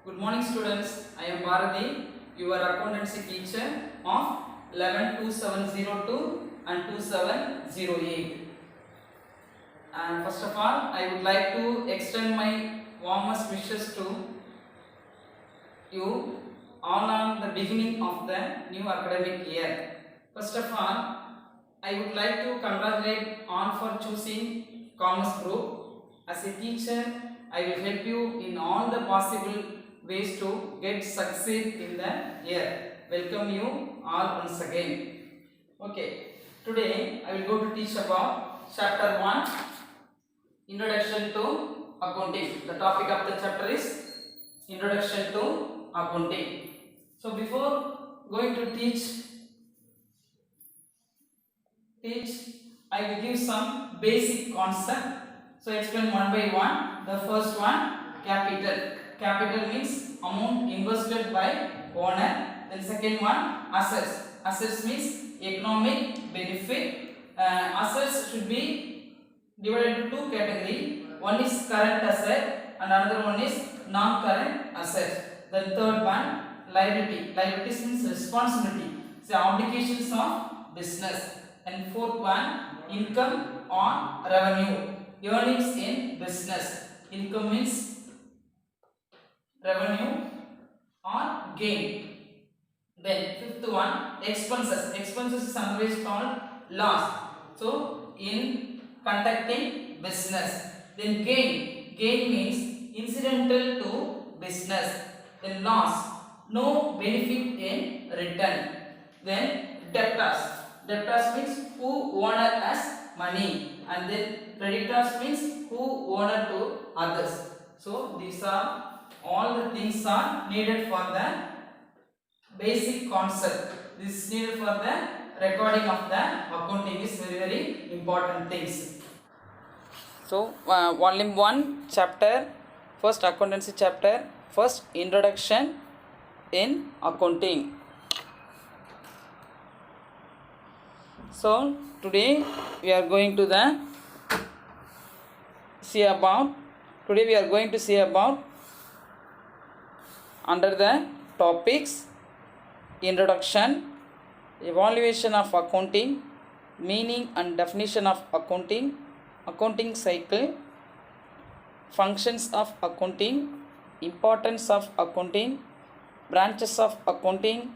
Good morning students, I am Bharati, your accountancy teacher of 112702 and 2708. And first of all, I would like to extend my warmest wishes to you all on the beginning of the new academic year. First of all, I would like to congratulate on for choosing Commerce Group. As a teacher, I will help you in all the possible ways to get succeed in the year. Welcome you all once again. Okay, today I will go to teach about chapter 1, Introduction to Accounting. The topic of the chapter is Introduction to Accounting. So before going to teach, I will give some basic concept. So explain one by one. The first one, capital. Capital means amount invested by owner. Then second one, assets. Assets means economic benefit. Assets should be divided into two categories. One is current asset and another one is non-current asset. Then third one, liability. Liabilities means responsibility. So obligations of business. And fourth one, income or revenue. Earnings in business. Income means revenue or gain. Then fifth one, expenses. Expenses is sometimes called loss. So in conducting business. Then gain. Gain means incidental to business. Then loss, no benefit in return. Then debtors. Debtors means who owner has money, and then creditors means who owner to others. So these are all the things are needed for the basic concept. This is needed for the recording of the accounting is very important things. So volume 1 chapter, first accountancy chapter, first introduction in accounting. So today we are going to see about under the topics introduction, evaluation of accounting, meaning and definition of accounting, accounting cycle, functions of accounting, importance of accounting, branches of accounting,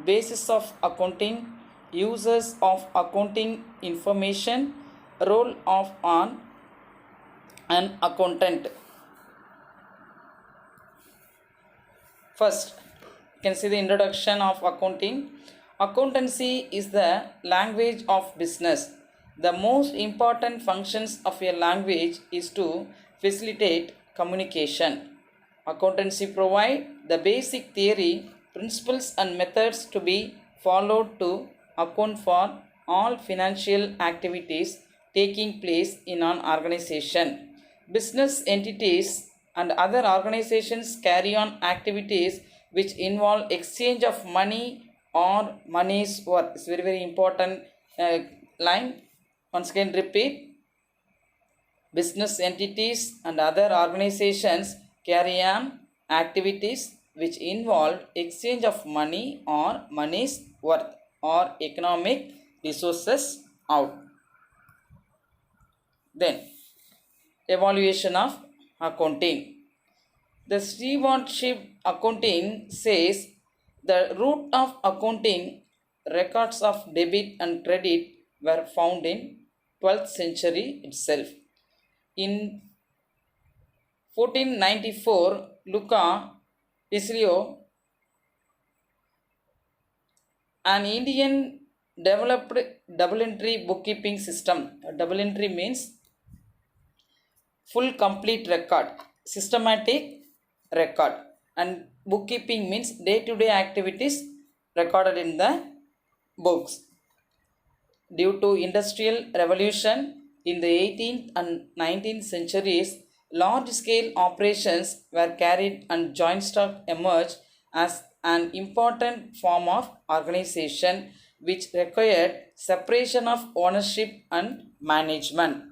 basis of accounting, uses of accounting information, role of an accountant. First, you can see the introduction of accounting. Accountancy is the language of business. The most important functions of a language is to facilitate communication. Accountancy provides the basic theory, principles and methods to be followed to account for all financial activities taking place in an organization. Business entities and other organizations carry on activities which involve exchange of money or money's worth. It's very important line. Once again repeat. Business entities and other organizations carry on activities which involve exchange of money or money's worth or economic resources out. Then evaluation of accounting. The stewardship accounting says the root of accounting records of debit and credit were found in 12th century itself. In 1494, Luca Pisilio, an Indian, developed double entry bookkeeping system. Double entry means full complete record, systematic record, and bookkeeping means day-to-day activities recorded in the books. Due to industrial revolution in the 18th and 19th centuries, large-scale operations were carried and joint stock emerged as an important form of organization which required separation of ownership and management.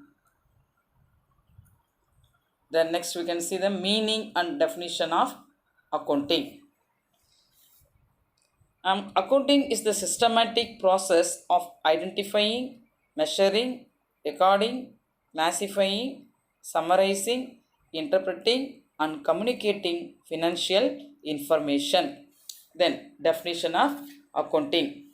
Then next we can see the meaning and definition of accounting. Accounting is the systematic process of identifying, measuring, recording, classifying, summarizing, interpreting, and communicating financial information. Then, definition of accounting.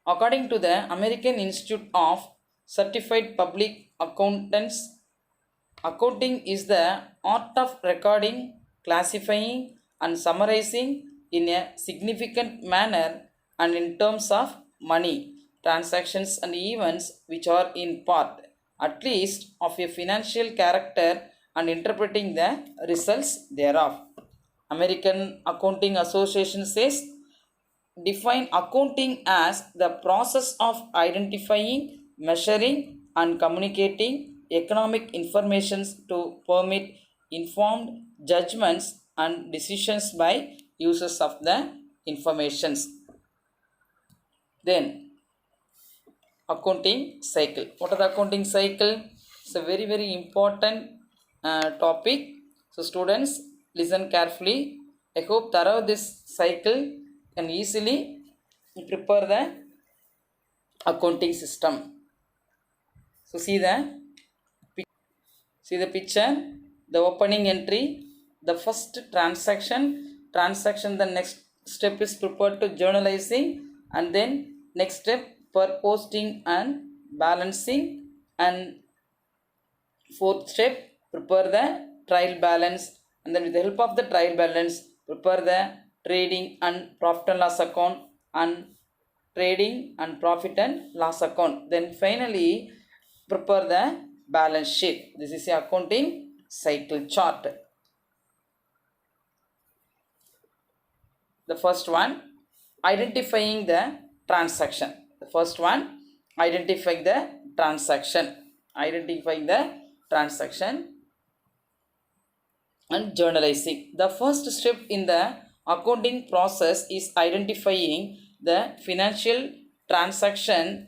According to the American Institute of Certified Public Accountants, accounting is the art of recording, classifying, and summarizing in a significant manner and in terms of money, transactions, and events which are in part, at least, of a financial character and interpreting the results thereof. American Accounting Association says define accounting as the process of identifying, measuring, and communicating economic information to permit informed judgments and decisions by users of the informations. Then, accounting cycle. What are the accounting cycle? It's a very important topic. So, students, listen carefully. I hope through this cycle can easily prepare the accounting system. So see the picture, the opening entry, the first transaction, the next step is prepared to journalizing, and then next step for posting and balancing, and fourth step prepare the trial balance, and then with the help of the trial balance prepare the trading and profit and loss account and trading and profit and loss account. Then finally prepare the balance sheet. This is the accounting cycle chart. The first one, identifying the transaction. The first one, identifying the transaction. Identifying the transaction and journalizing. The first step in the accounting process is identifying the financial transaction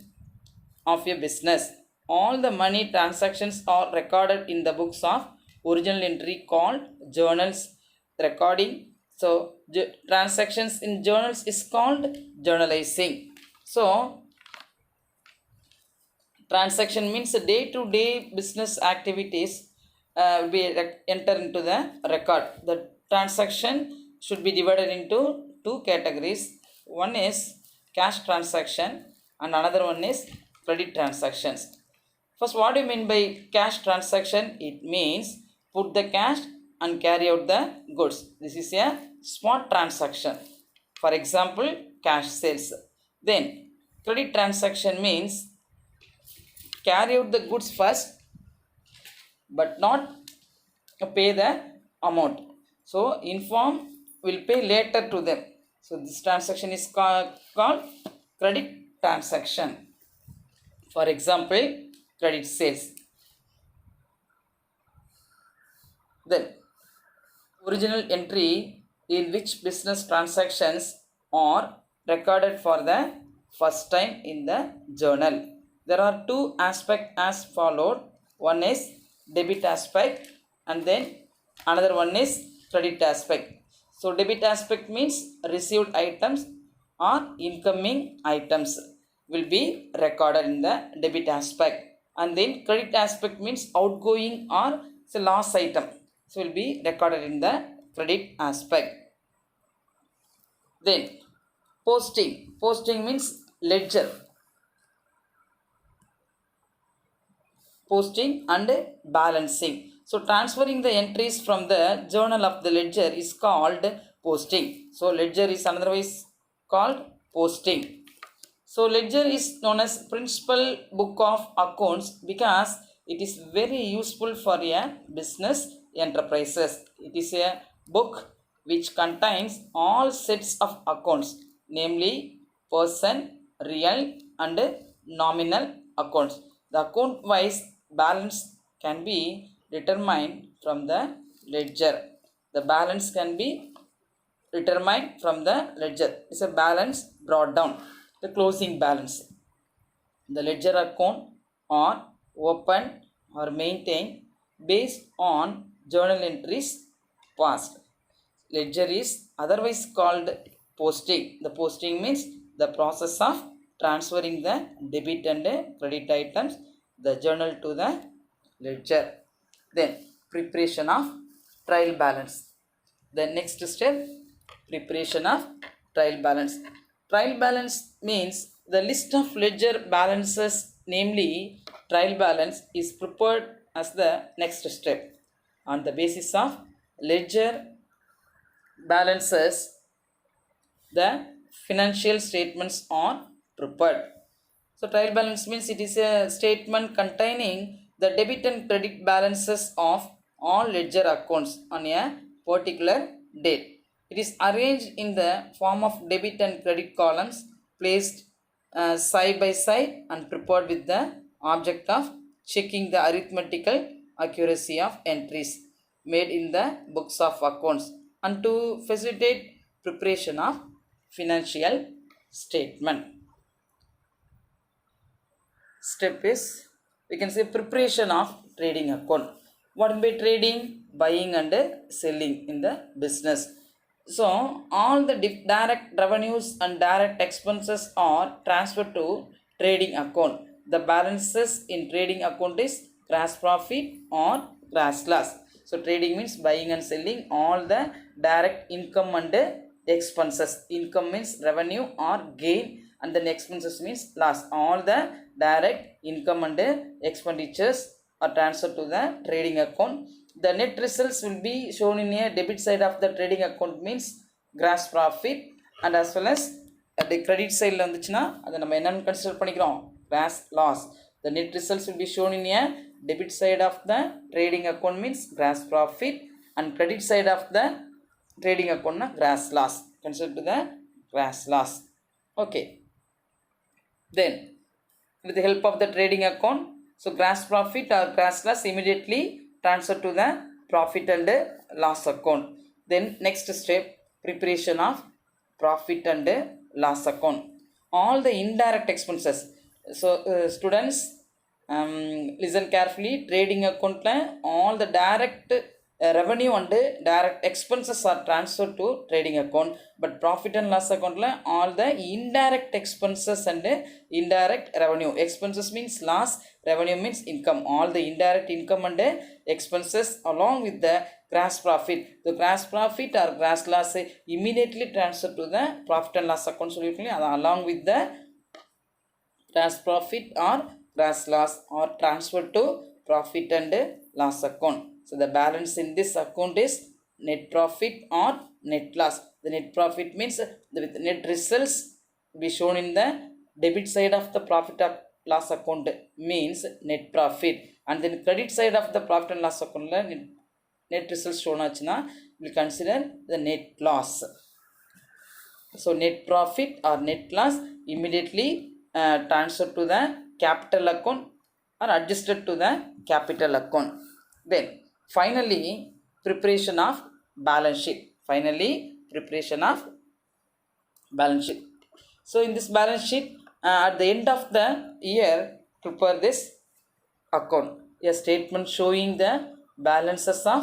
of a business. All the money transactions are recorded in the books of original entry called journals recording. So transactions in journals is called journalizing. So transaction means day-to-day business activities will be enter into the record. The transaction should be divided into two categories. One is cash transaction and another one is credit transactions. First, what do you mean by cash transaction? It means put the cash and carry out the goods. This is a spot transaction. For example, cash sales. Then credit transaction means carry out the goods first but not pay the amount. So inform will pay later to them. So this transaction is called credit transaction. For example, credit sales. Then original entry in which business transactions are recorded for the first time in the journal. There are two aspects as followed. One is debit aspect and then another one is credit aspect. So debit aspect means received items or incoming items will be recorded in the debit aspect, and then credit aspect means outgoing or loss item, so will be recorded in the credit aspect. Then posting means ledger. Posting and balancing. So transferring the entries from the journal of the ledger is called posting. So ledger is another way called posting. So ledger is known as principal book of accounts because it is very useful for a business enterprises. It is a book which contains all sets of accounts, namely person, real and nominal accounts. The account wise balance can be determined from the ledger. The balance can be determined from the ledger. It's a balance brought down. The closing balance. The ledger account are opened or maintained based on journal entries past. ledger is otherwise called posting. The posting means the process of transferring the debit and credit items, the journal to the ledger. Then preparation of trial balance. The next step, preparation of trial balance. Trial balance means the list of ledger balances, namely trial balance, is prepared as the next step. On the basis of ledger balances, the financial statements are prepared. So trial balance means it is a statement containing the debit and credit balances of all ledger accounts on a particular date. It is arranged in the form of debit and credit columns placed side by side and prepared with the object of checking the arithmetical accuracy of entries made in the books of accounts and to facilitate preparation of financial statement. Step is, we can say, preparation of trading account. What by trading? Buying and selling in the business. So all the direct revenues and direct expenses are transferred to trading account. The balances in trading account is gross profit or gross loss. So trading means buying and selling all the direct income and expenses. Income means revenue or gain, and then expenses means loss. All the direct income and expenditures are transferred to the trading account. The net results will be shown in a debit side of the trading account means gross profit, and as well as the credit side வந்துச்சுன்னா அதை நம்ம என்னன்னு consider பண்ணிக்கிறோம், gross loss. The net results will be shown in a debit side of the trading account means gross profit, and credit side of the trading account na gross loss. Consider to the gross loss. Okay. Then with the help of the trading account, so gross profit or gross loss immediately transfer to the profit and loss account. Then next step, preparation of profit and loss account. All the indirect expenses. So students, listen carefully. Trading account la all the direct revenue and direct expenses are transferred to trading account, but profit and loss account la all the indirect expenses and indirect revenue. Expenses means loss, revenue means income. All the indirect income and expenses along with the gross profit, the gross profit or gross loss immediately transferred to the profit and loss account. So along with the gross profit or gross loss are transferred to profit and loss account. So the balance in this account is net profit or net loss. The net profit means the net results be shown in the debit side of the profit or loss account means net profit, and then credit side of the profit and loss account net results shown achna we consider the net loss. So net profit or net loss immediately transferred to the capital account or adjusted to the capital account. Then finally preparation of balance sheet. Finally preparation of balance sheet. So in this balance sheet, at the end of the year, prepare this account, a statement showing the balances of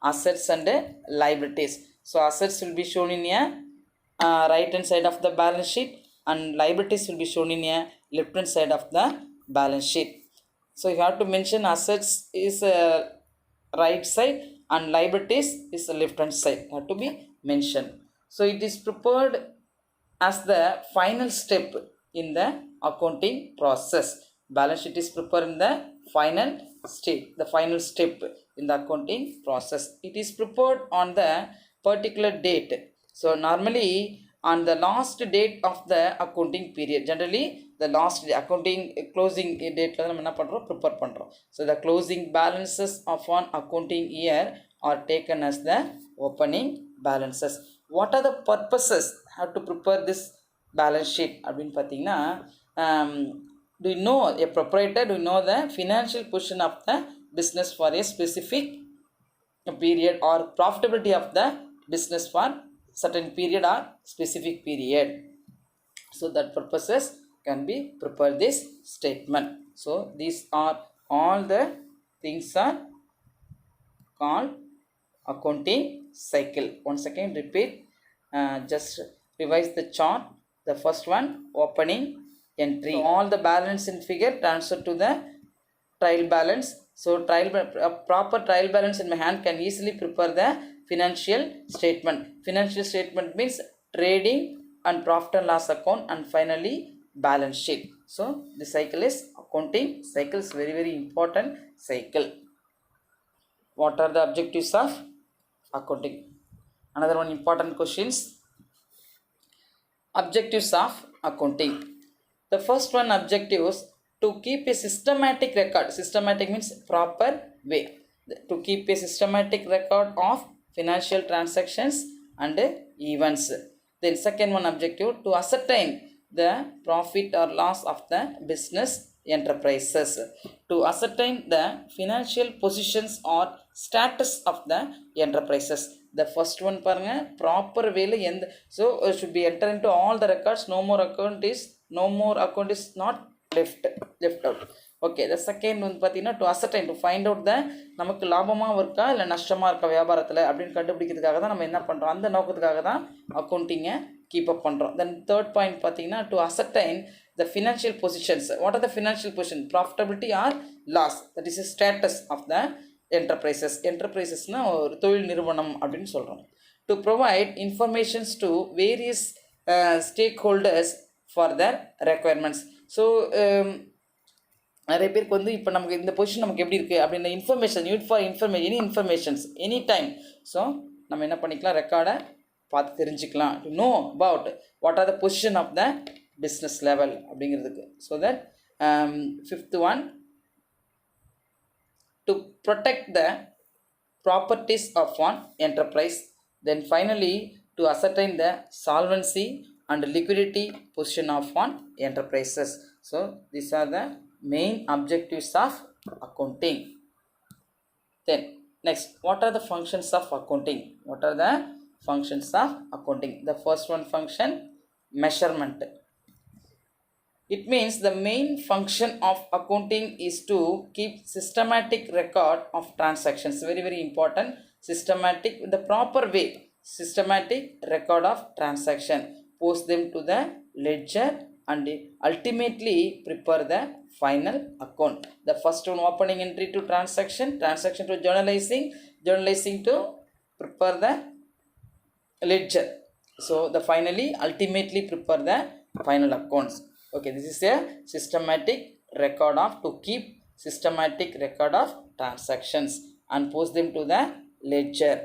assets and liabilities. So assets will be shown in a right hand side of the balance sheet, and liabilities will be shown in a left hand side of the balance sheet. So you have to mention assets is right side and liabilities is the left hand side, have to be mentioned. So it is prepared as the final step in the accounting process. Balance sheet is prepared in the final state, the final step in the accounting process. It is prepared on the particular date. So normally on the last date of the accounting period, generally the last accounting closing date la நம்ம என்ன பண்றோம், prepare பண்றோம். So the closing balances of an accounting year are taken as the opening balances. What are the purposes how to prepare this balance sheet அப்படின்னு பார்த்தீங்கன்னா, do you know a proprietor, do you know the financial position of the business for a specific period or profitability of the business for certain period or specific period. So that purposes can be prepare this statement. So these are all the things are called accounting cycle. Once again repeat, just revise the chart. The first one, opening entry. So all the balance in figure transfer to the trial balance. So proper trial balance in my hand can easily prepare the financial statement. Financial statement means trading and profit and loss account, and finally balance sheet. So the cycle is accounting cycle is very very important cycle. What are the objectives of accounting? Another one important questions. Objectives of accounting. The first one objective is to keep a systematic record. Systematic means proper way. To keep a systematic record of financial transactions and events. Then second one objective, to ascertain the profit or loss of the business enterprises. To ascertain the financial positions or status of the enterprises. The first one paranga proper way la end, so should be enter into all the records. No more account is not left out. Okay, the second one pathina to ascertain, to find out the நமக்கு லாபமா இருக்கா இல்ல நஷ்டமா இருக்கா வியாபாரத்துல அப்படினு கண்டுபிடிக்கிறதுக்காக தான் நம்ம என்ன பண்றோம், அந்த நோக்கத்துக்காக தான் அக்கவுண்டிங்கை கீப் அப் பண்றோம். Then third point பாத்தீங்கன்னா to ascertain the financial positions. What are the financial positions? Profitability or loss, that is a status of the enterprises. Enterprisesனா ஒரு தொழில் நிறுவனம் அப்படின்னு சொல்றோம். To provide informations to various stakeholders for their requirements. So நிறைய பேருக்கு வந்து இப்போ நமக்கு இந்த பொசிஷன் நமக்கு எப்படி இருக்குது அப்படின்ற information, used for information, any informations any time. So நம்ம என்ன பண்ணிக்கலாம், ரெக்கார்டை பார்த்து தெரிஞ்சுக்கலாம். To know about what are the position of the business level அப்படிங்கிறதுக்கு. So that fifth one, to protect the properties of one enterprise. Then finally to ascertain the solvency and liquidity position of one enterprises. So these are the main objectives of accounting. Then next, what are the functions of accounting? What are the functions of accounting? The first one function, measurement. It means the main function of accounting is to keep systematic record of transactions. Very very important. Systematic, in the proper way, systematic record of transaction, post them to the ledger and ultimately prepare the final account. The first one, opening entry to transaction to journalizing to prepare the ledger. So the finally ultimately prepare the final accounts. Okay, this is a systematic record of, to keep systematic record of transactions and post them to the ledger.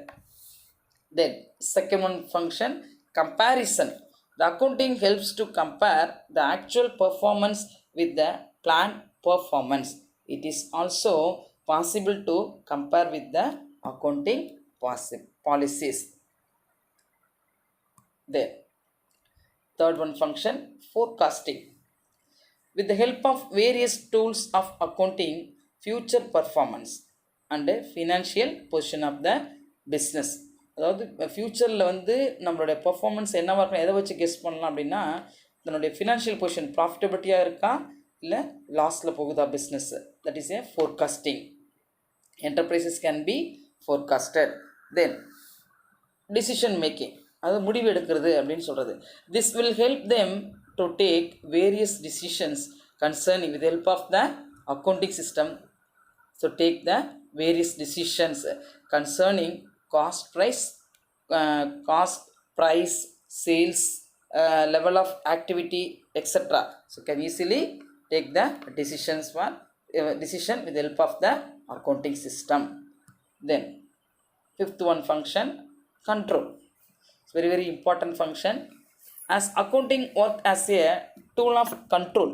Then second one function, comparison. The accounting helps to compare the actual performance with the planned performance. It is also possible to compare with the accounting policies. Then third one function, forecasting. With the help of various tools of accounting, future performance and financial position of the business. அதாவது ஃப்யூச்சரில் வந்து நம்மளுடைய performance என்னவாக இருக்கும், எதை வச்சு guess பண்ணலாம் அப்படின்னா, தன்னுடைய ஃபினான்ஷியல் பொசிஷன் ப்ராஃபிட்டபிலிட்டியாக இருக்கா இல்லை லாஸில் போகுதா business. That is a forecasting. Enterprises can be forecasted. Then decision making, அது முடிவு எடுக்கிறது அப்படின்னு சொல்கிறது. This will help them to take various decisions concerning, with the help of the accounting system, so take the various decisions concerning cost price, sales, level of activity, etc. So can easily take the decisions for decision with the help of the accounting system. Then fifth one function, control. It's very very important function. As accounting work as a tool of control,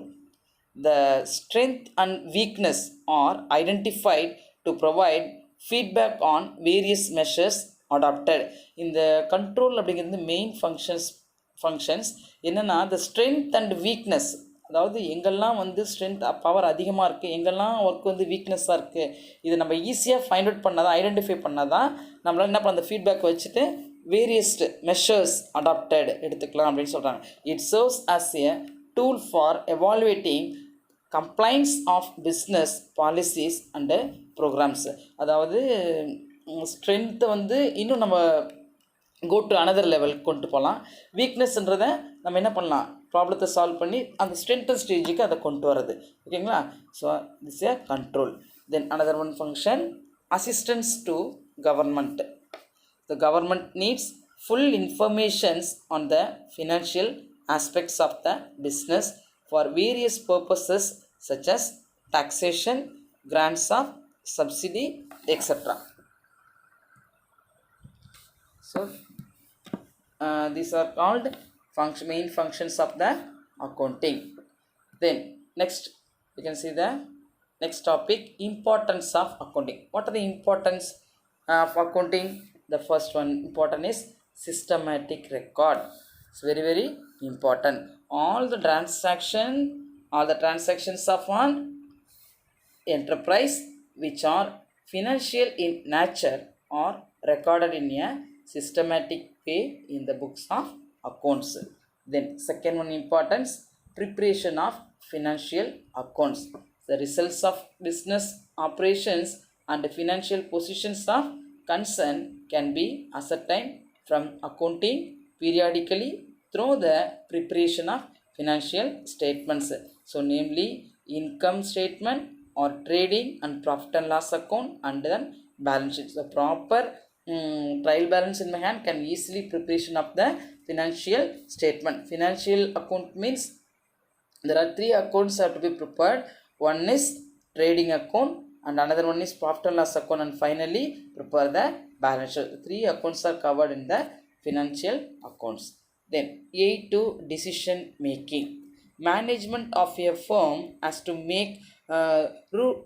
the strength and weakness are identified to provide feedback on various measures adopted. In the control அப்படிங்கிறது main functions என்னென்னா, the strength and weakness, அதாவது எங்கெல்லாம் வந்து strength power அதிகமாக இருக்குது, எங்கெல்லாம் work வந்து வீக்னஸாக இருக்குது, இதை நம்ம ஈஸியாக ஃபைண்ட் அவுட் பண்ணாதான், ஐடென்டிஃபை பண்ணாதான் நம்மளால் என்ன பண்ண, அந்த ஃபீட்பேக் வச்சுட்டு வேரியஸ் மெஷர்ஸ் அடாப்டட் எடுத்துக்கலாம் அப்படின்னு சொல்கிறாங்க. It serves as a tool for evaluating complaints of business policies and programs. அதாவது ஸ்ட்ரென்த்தை வந்து இன்னும் நம்ம கோ டு அனதர் லெவல் கொண்டு போகலாம். வீக்னஸ்ன்றதை நம்ம என்ன பண்ணலாம், ப்ராப்ளத்தை சால்வ் பண்ணி அந்த ஸ்ட்ரென்த்தன் ஸ்டேஜுக்கு அதை கொண்டு வரது. ஓகேங்களா? So this A control. Then another one function assistance to government. The government needs full informations on the financial aspects of the business for various purposes such as taxation, grants of subsidy, etc. So these are called main functions of the accounting. Then next you can see the next topic, importance of accounting. What are the importance of accounting? The first one important is systematic record. It's very very important. All the transactions of one enterprise which are financial in nature are recorded in a systematic way in the books of accounts. Then second one importance, preparation of financial accounts. The results of business operations and financial positions of concern can be ascertained from accounting periodically through the preparation of financial statements. So namely income statement or trading and profit and loss account and then balance sheet. The proper trial balance in my hand can easily preparation of the financial statement. Financial account means there are 3 accounts have to be prepared. One is trading account and another one is profit and loss account, and finally prepare the balance sheet. 3 accounts are covered in the financial accounts. Then A2, decision making. Management of a firm has to make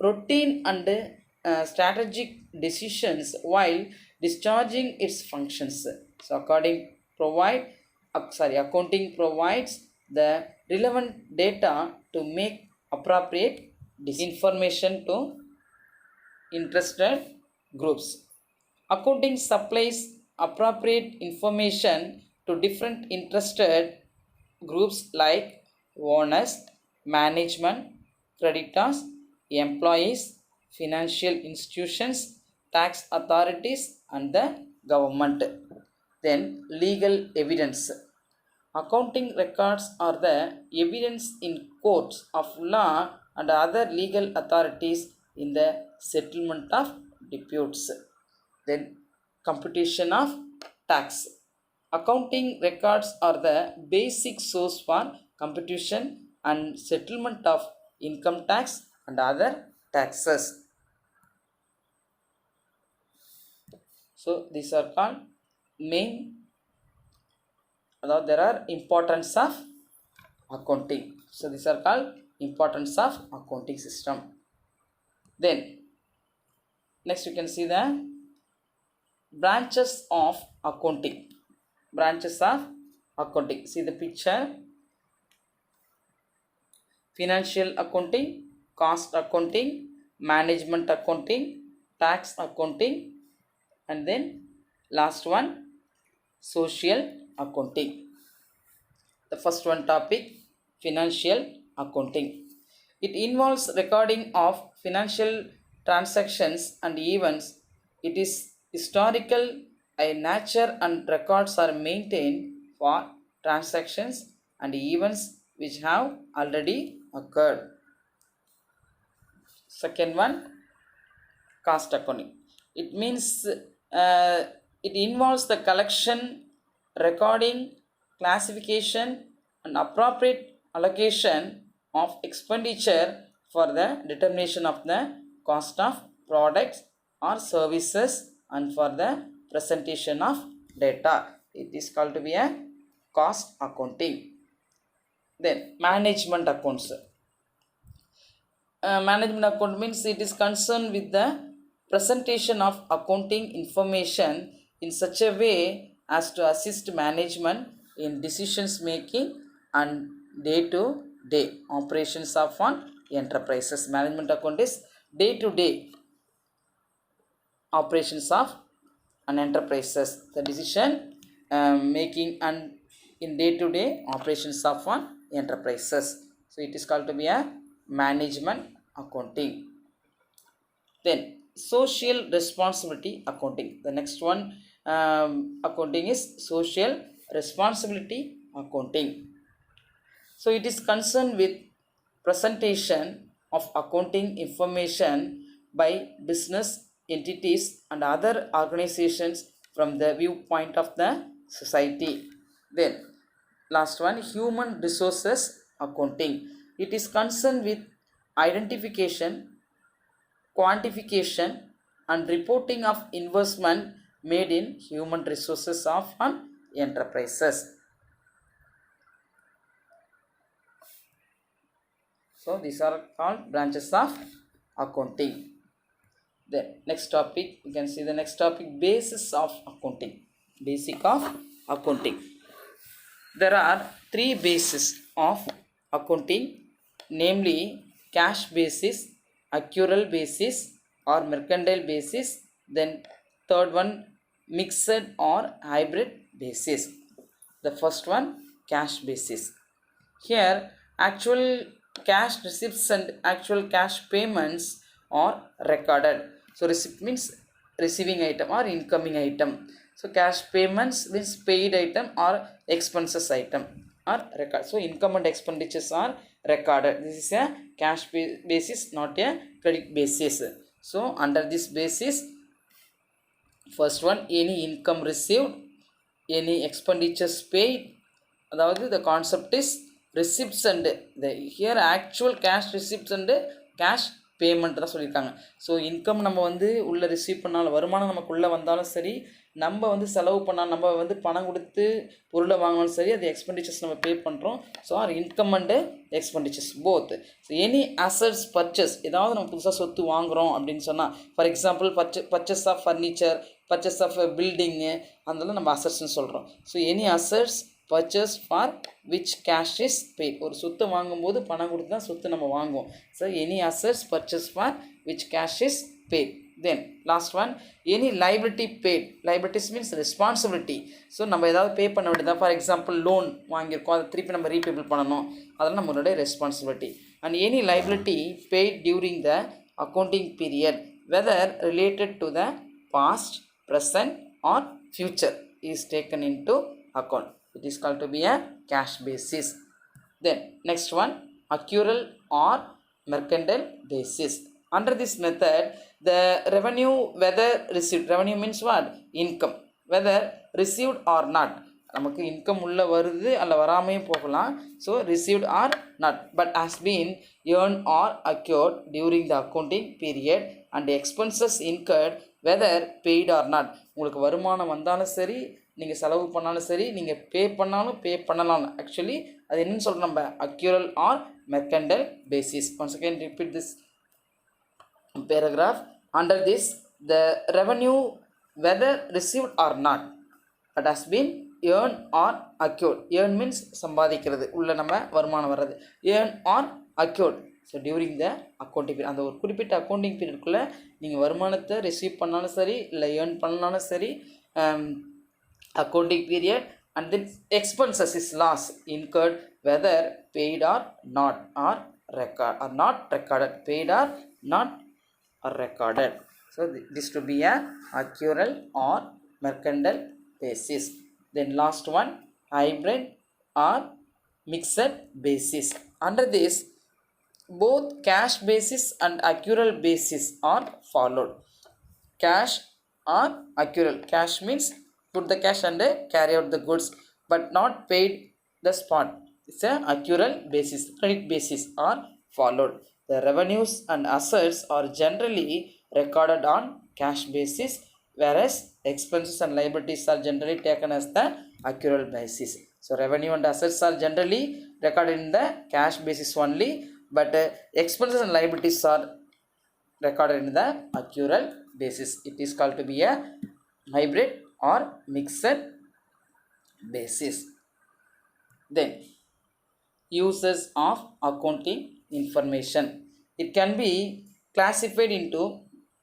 routine and strategic decisions while discharging its functions. So accounting provides the relevant data to make appropriate information to interested groups. Accounting supplies appropriate information to different interested groups like owners, management, creditors, employees, financial institutions, tax authorities, and the government. Then legal evidence. Accounting records are the evidence in courts of law and other legal authorities in the settlement of disputes. Then computation of tax. Accounting records are the basic source for computation and settlement of income tax and other taxes. So these are called main, there are importance of accounting. So these are called importance of accounting system. Then next you can see the branches of accounting. Branches of accounting. See the picture. Financial accounting, cost accounting, management accounting, tax accounting, and then last one, social accounting. The first one topic, financial accounting. It involves recording of financial transactions and events. It is historical in nature and records are maintained for transactions and events which have already occurred. Second one, cost accounting. It means it involves the collection, recording, classification, and appropriate allocation of expenditure for the determination of the cost of products or services and for the presentation of data. It is called to be a cost accounting. Then management accounts. Management account means it is concerned with the presentation of accounting information in such a way as to assist management in decisions making and day-to-day operations of one enterprises. Management account is day-to-day operations of an enterprises. The decision making and in day-to-day operations of one enterprises. So it is called to be a management accounting. Then social responsibility accounting. The next one accounting is social responsibility accounting. So it is concerned with presentation of accounting information by business entities and other organizations from the viewpoint of the society. Then last one, human resources accounting. It is concerned with identification, quantification and reporting of investment made in human resources of an enterprises. So these are called branches of accounting. The next topic, you can see the next topic, basis of accounting. Basic of accounting. There are three bases of accounting, namely cash basis, accrual basis or mercantile basis. Then third one, mixed or hybrid basis. The first one, cash basis. Here actual cash receipts and actual cash payments are recorded. So receipt means receiving item or incoming item. So cash payments means paid item or expenses item are recorded. So income and expenditures are recorded. This is a cash basis, not a credit basis. So under this basis, first one, any income received, any expenditures paid. அதாவது the concept is receipts and the here actual cash receipts and cash payment தான் சொல்லியிருக்காங்க. So income நம்ம வந்து உள்ளே receive பண்ணாலும், வருமானம் நமக்கு உள்ளே வந்தாலும் சரி, நம்ம வந்து செலவு பண்ணாலும், நம்ம வந்து பணம் கொடுத்து பொருளை வாங்கினாலும் சரி, அது எக்ஸ்பெண்டிச்சர்ஸ் நம்ம பே பண்ணுறோம். So our income and expenditures both. So any assets purchase, ஏதாவது நம்ம புதுசாக சொத்து வாங்குகிறோம் அப்படின்னு சொன்னால், for example purchase of furniture, purchase of building, அதெல்லாம் நம்ம அசட்ஸ்ன்னு சொல்கிறோம். So any assets purchase for which cash is paid. ஒரு சொத்து வாங்கும்போது பணம் கொடுத்து தான் சொத்து நம்ம வாங்குவோம். So any assets purchase for which cash is paid. Then last one, any liability paid. Liabilities means responsibility. So நம்ம ஏதாவது பே பண்ண வேண்டியதான். ஃபார் எக்ஸாம்பிள் லோன் வாங்கியிருக்கோம், அதை திருப்பி நம்ம ரீபேபிள் பண்ணணும், அதெல்லாம் நம்மளுடைய responsibility. And any liability paid during the accounting period, whether related to the past, present or future, is taken into account. It is called to be a cash basis. Then next one, accrual or mercantile basis. Under this method, the revenue, whether received, revenue means what? Income, whether received or not. நமக்கு income உள்ள வருது அல்ல வராமையும் போகலாம். So received or not, but has been earn or accrued during the accounting period and expenses incurred whether paid or not. உங்களுக்கு வருமானம் வந்தாலும் சரி, நீங்கள் செலவு பண்ணாலும் சரி, நீங்கள் பே பண்ணாலும் பே பண்ணலாம். ஆக்சுவலி அது என்னன்னு சொல்கிறோம் நம்ம, accrual or mercantile basis. Once again repeat this paragraph. Under this, the revenue whether received or not, that has been earned or accrued. Earn means சம்பாதிக்கிறது, உள்ள நம்ம வருமானம் வர்றது. earn or accrued. So during the accounting period, அந்த ஒரு குறிப்பிட்ட accounting பீரியட்குள்ளே நீங்கள் வருமானத்தை ரிசீவ் பண்ணாலும் சரி, இல்லை ஏர்ன் பண்ணாலும் சரி, accounting period. And then expenses is loss incurred whether paid or not, or record or not recorded, paid or not or recorded. So this to be a accrual or mercantile basis. Then last one, hybrid or mixed basis. Under this, both cash basis and accrual basis are followed. Cash or accrual. Cash means put the cash and carry out the goods but not paid the spot. It's a accrual basis. Credit basis are followed. The revenues and assets are generally recorded on cash basis, whereas expenses and liabilities are generally taken as the accrual basis. So revenue and assets are generally recorded in the cash basis only, but expenses and liabilities are recorded in the accrual basis. It is called to be a hybrid or mixed basis. Then uses of accounting information. It can be classified into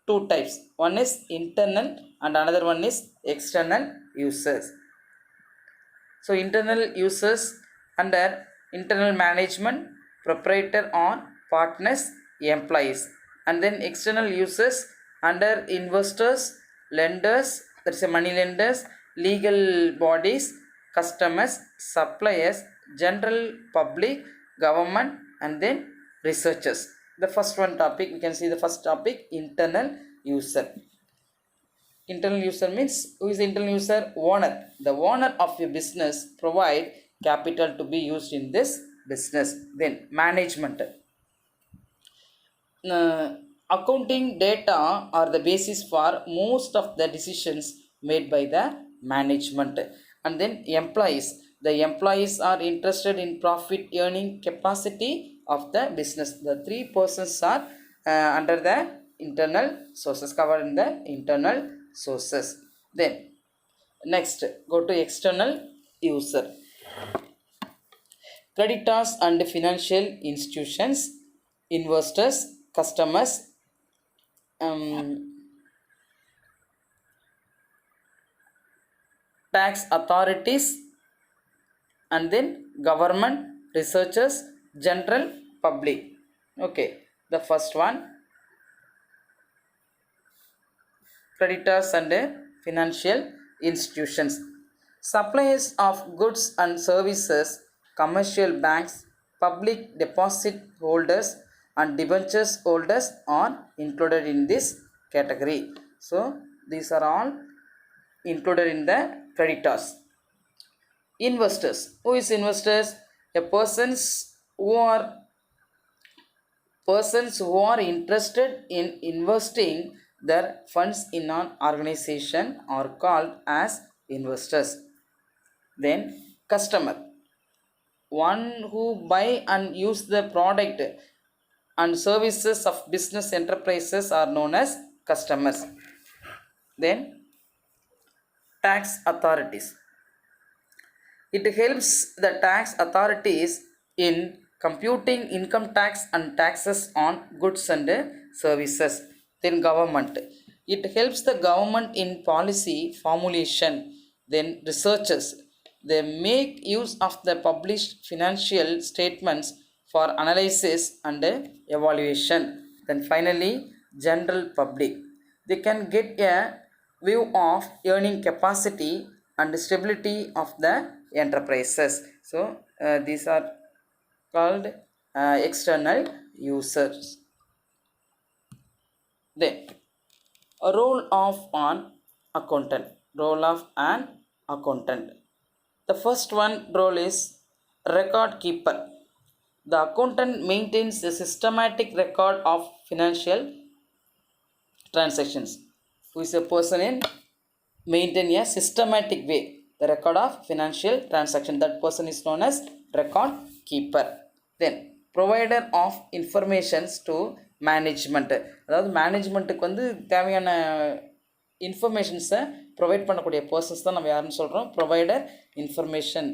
two types. One is internal and another one is external uses. So internal uses under internal management, proprietor or partners, employees. And then external uses Under investors, lenders, that's a money lenders, legal bodies, customers, suppliers, general public, government, and then researchers. The first one topic, we can see the first topic, internal user. Internal user means, who is the internal user? Owner. The owner of a business provide capital to be used in this business. Then management. Accounting data are the basis for most of the decisions made by the management. And then employees. The employees are interested in profit earning capacity of the business. The three persons are under the internal sources, covered in the internal sources. Then next, go to external user. Creditors and financial institutions, investors, customers, tax authorities, and then government, researchers, general public. Okay, the first one, creditors and financial institutions. Suppliers of goods and services, commercial banks, public deposit holders, and debentures holders are included in this category. So these are all included in the creditors. Investors. Who is investors? A persons who are interested in investing their funds in an organization are called as investors. Then customer, one who buy and use the product and services of business enterprises are known as customers. Then tax authorities. It helps the tax authorities in computing income tax and taxes on goods and services. Then government. It helps the government in policy formulation. Then researchers. They make use of the published financial statements for analysis and evaluation. Then finally, general public. They can get a view of earning capacity and stability of the enterprises. So these are called external users. Then a role of an accountant. Role of an accountant. The first one role is record keeper. The accountant maintains a systematic record of financial transactions. Who is a person in maintain a systematic way the record of financial transaction? That person is known as record keeper. Then provider of informations to management. அதாவது மேனேஜ்மெண்ட்டுக்கு வந்து தேவையான இன்ஃபர்மேஷன்ஸை provide பண்ணக்கூடிய persons தான் நம்ம யாருன்னு சொல்கிறோம்? Provider information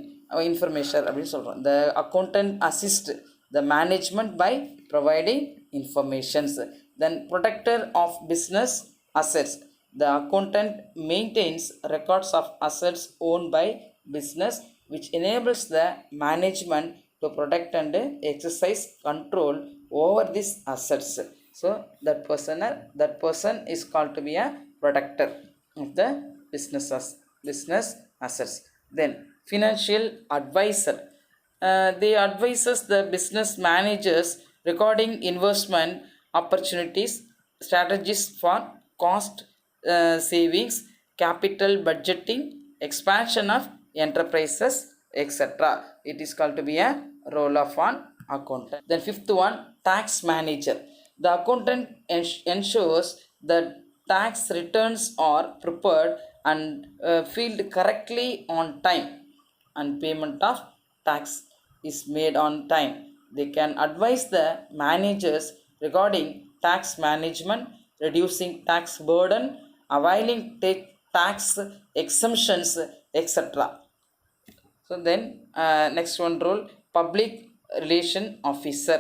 அப்படின்னு சொல்கிறோம். The accountant assist the management by providing informations. Then protector of business assets. The accountant maintains records of assets owned by business, which enables the management to protect and exercise control over these assets. So that person is called to be a protector of the business assets. Then financial advisor. They advises the business managers regarding investment opportunities, strategies for cost savings, capital budgeting, expansion of enterprises, etc. It is called to be a role of an accountant. Then fifth one, tax manager. The accountant ensures that tax returns are prepared and filed correctly on time, and payment of tax is made on time. They can advise the managers regarding tax management, reducing tax burden, availing tax exemptions, etc. So then next one role, public relation officer.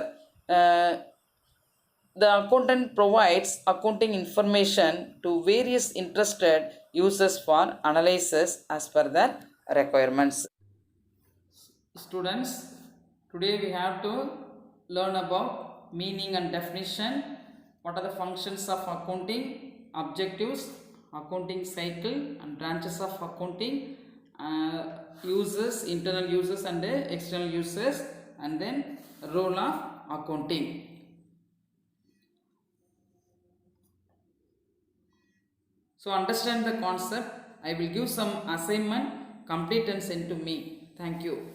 The accountant provides accounting information to various interested users for analysis as per their requirements. Students, today we have to learn about meaning and definition. What are the functions of accounting? objectives, accounting cycle and branches of accounting, uses, internal uses and external uses, and then role of accounting. So understand the concept. I will give some assignment, complete and send to me. Thank you.